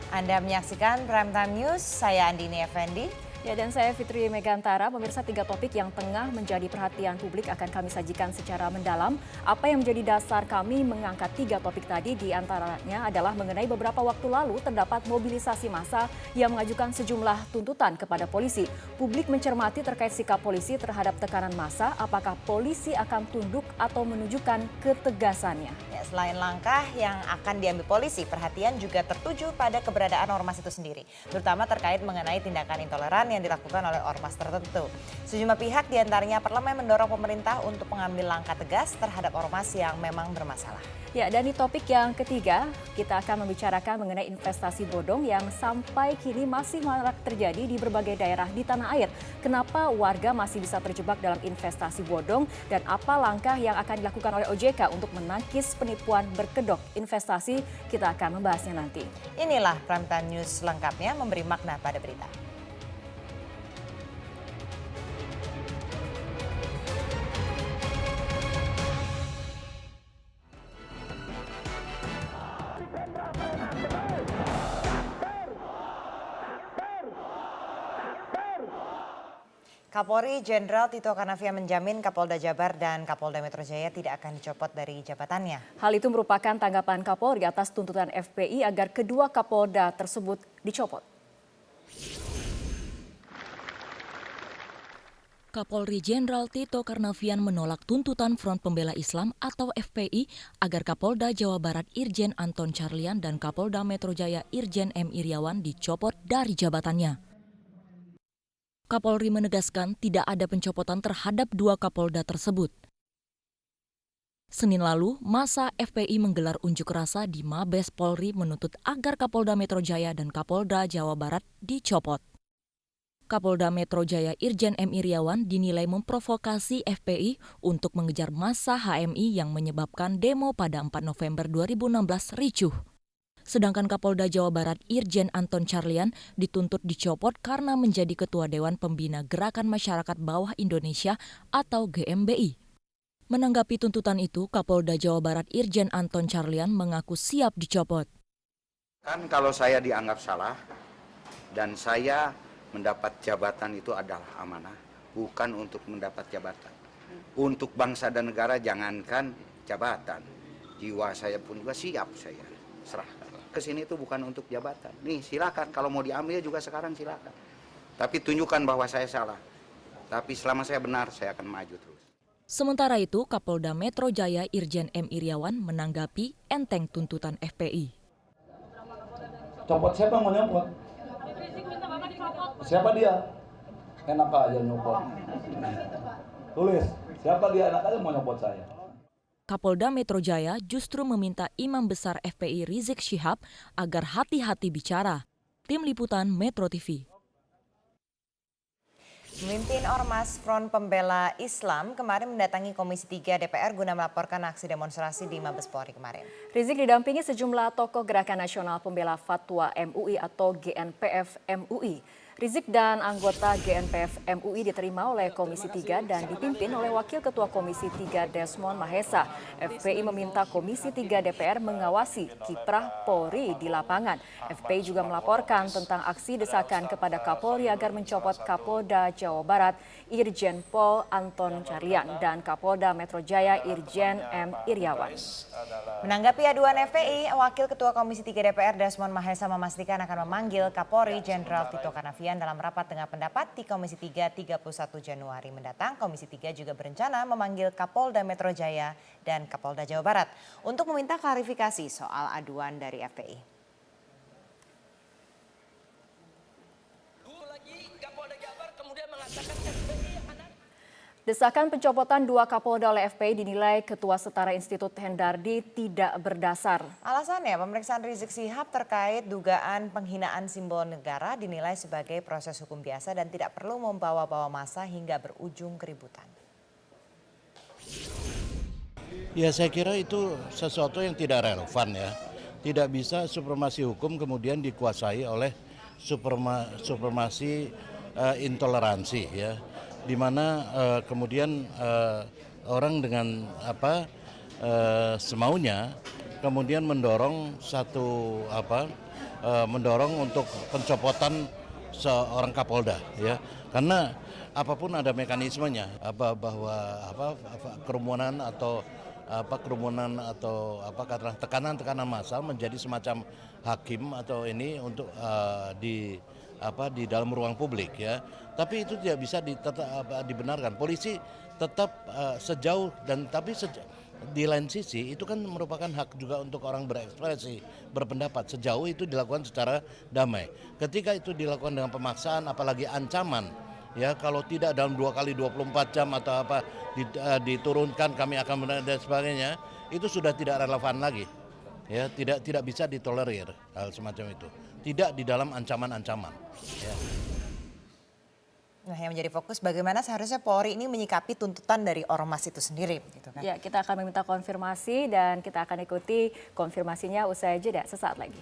Anda menyaksikan Primetime News, saya Andini Effendi. Ya, dan saya Fitri Megantara. Pemirsa, 3 topik yang tengah menjadi perhatian publik akan kami sajikan secara mendalam. Apa yang menjadi dasar kami mengangkat 3 topik tadi diantaranya adalah mengenai beberapa waktu lalu terdapat mobilisasi massa yang mengajukan sejumlah tuntutan kepada polisi. Publik mencermati terkait sikap polisi terhadap tekanan massa, apakah polisi akan tunduk atau menunjukkan ketegasannya. Ya, selain langkah yang akan diambil polisi, perhatian juga tertuju pada keberadaan ormas itu sendiri, terutama terkait mengenai tindakan intoleran yang dilakukan oleh ormas tertentu. Sejumlah pihak diantaranya parlemen mendorong pemerintah untuk mengambil langkah tegas terhadap ormas yang memang bermasalah. Ya, dan di topik yang ketiga, kita akan membicarakan mengenai investasi bodong yang sampai kini masih marak terjadi di berbagai daerah di tanah air. Kenapa warga masih bisa terjebak dalam investasi bodong dan apa langkah yang akan dilakukan oleh OJK untuk menangkis penipuan berkedok investasi? Kita akan membahasnya nanti. Inilah Primetime News lengkapnya, memberi makna pada berita. Kapolri Jenderal Tito Karnavian menjamin Kapolda Jabar dan Kapolda Metro Jaya tidak akan dicopot dari jabatannya. Hal itu merupakan tanggapan Kapolri atas tuntutan FPI agar kedua Kapolda tersebut dicopot. Kapolri Jenderal Tito Karnavian menolak tuntutan Front Pembela Islam atau FPI agar Kapolda Jawa Barat Irjen Anton Carlyan dan Kapolda Metro Jaya Irjen M. Iriawan dicopot dari jabatannya. Kapolri menegaskan tidak ada pencopotan terhadap 2 Kapolda tersebut. Senin lalu, massa FPI menggelar unjuk rasa di Mabes Polri menuntut agar Kapolda Metro Jaya dan Kapolda Jawa Barat dicopot. Kapolda Metro Jaya Irjen M. Iriawan dinilai memprovokasi FPI untuk mengejar massa HMI yang menyebabkan demo pada 4 November 2016 ricuh. Sedangkan Kapolda Jawa Barat Irjen Anton Carlyan dituntut dicopot karena menjadi Ketua Dewan Pembina Gerakan Masyarakat Bawah Indonesia atau GMBI. Menanggapi tuntutan itu, Kapolda Jawa Barat Irjen Anton Carlyan mengaku siap dicopot. Kan kalau saya dianggap salah dan saya mendapat jabatan itu adalah amanah, bukan untuk mendapat jabatan. Untuk bangsa dan negara jangankan jabatan, jiwa saya pun juga siap saya serahkan. Kesini itu bukan untuk jabatan. Nih silakan, kalau mau diambil juga sekarang silakan. Tapi tunjukkan bahwa saya salah. Tapi selama saya benar, saya akan maju terus. Sementara itu, Kapolda Metro Jaya Irjen M. Iriawan menanggapi enteng tuntutan FPI. Copot siapa mau nyopot? Siapa dia? Enak aja nyopot. Tulis, siapa dia enak aja mau nyopot saya. Kapolda Metro Jaya justru meminta Imam Besar FPI Rizik Syihab agar hati-hati bicara. Tim Liputan Metro TV. Pemimpin Ormas Front Pembela Islam kemarin mendatangi Komisi 3 DPR guna melaporkan aksi demonstrasi di Mabes Polri kemarin. Rizik didampingi sejumlah tokoh Gerakan Nasional Pembela Fatwa MUI atau GNPF MUI. Rizik dan anggota GNPF MUI diterima oleh Komisi 3 dan dipimpin oleh Wakil Ketua Komisi 3 Desmond Mahesa. FPI meminta Komisi 3 DPR mengawasi kiprah Polri di lapangan. FPI juga melaporkan tentang aksi desakan kepada Kapolri agar mencopot Kapolda Jawa Barat Irjen Pol Anton Carlyan dan Kapolda Metro Jaya Irjen M. Iriawan. Menanggapi aduan FPI, Wakil Ketua Komisi 3 DPR Desmond Mahesa memastikan akan memanggil Kapolri Jenderal Tito Karnavian dalam rapat dengar pendapat di Komisi 3 31 Januari mendatang. Komisi 3 juga berencana memanggil Kapolda Metro Jaya dan Kapolda Jawa Barat untuk meminta klarifikasi soal aduan dari FPI. Desakan pencopotan 2 Kapolda oleh FPI dinilai Ketua Setara Institut Hendardi tidak berdasar. Alasannya, pemeriksaan Rizik Syihab terkait dugaan penghinaan simbol negara dinilai sebagai proses hukum biasa dan tidak perlu membawa-bawa massa hingga berujung keributan. Ya, saya kira itu sesuatu yang tidak relevan ya. Tidak bisa supremasi hukum kemudian dikuasai oleh supremasi intoleransi ya. Di mana kemudian orang dengan semaunya kemudian mendorong satu mendorong untuk pencopotan seorang Kapolda, ya, karena apapun ada mekanismenya, kerumunan atau katakanlah tekanan massal menjadi semacam hakim atau ini untuk di dalam ruang publik, ya. Tapi itu tidak bisa dibenarkan. Polisi tetap sejauh di lain sisi itu kan merupakan hak juga untuk orang berekspresi, berpendapat, sejauh itu dilakukan secara damai. Ketika itu dilakukan dengan pemaksaan, apalagi ancaman, ya, kalau tidak dalam 2 kali 24 jam atau diturunkan kami akan dan sebagainya, itu sudah tidak relevan lagi, ya, tidak bisa ditolerir hal semacam itu, tidak di dalam ancaman-ancaman, ya. Nah, yang menjadi fokus bagaimana seharusnya Polri ini menyikapi tuntutan dari ormas itu sendiri, gitu kan? Ya, kita akan meminta konfirmasi dan kita akan ikuti konfirmasinya usai jeda sesaat lagi.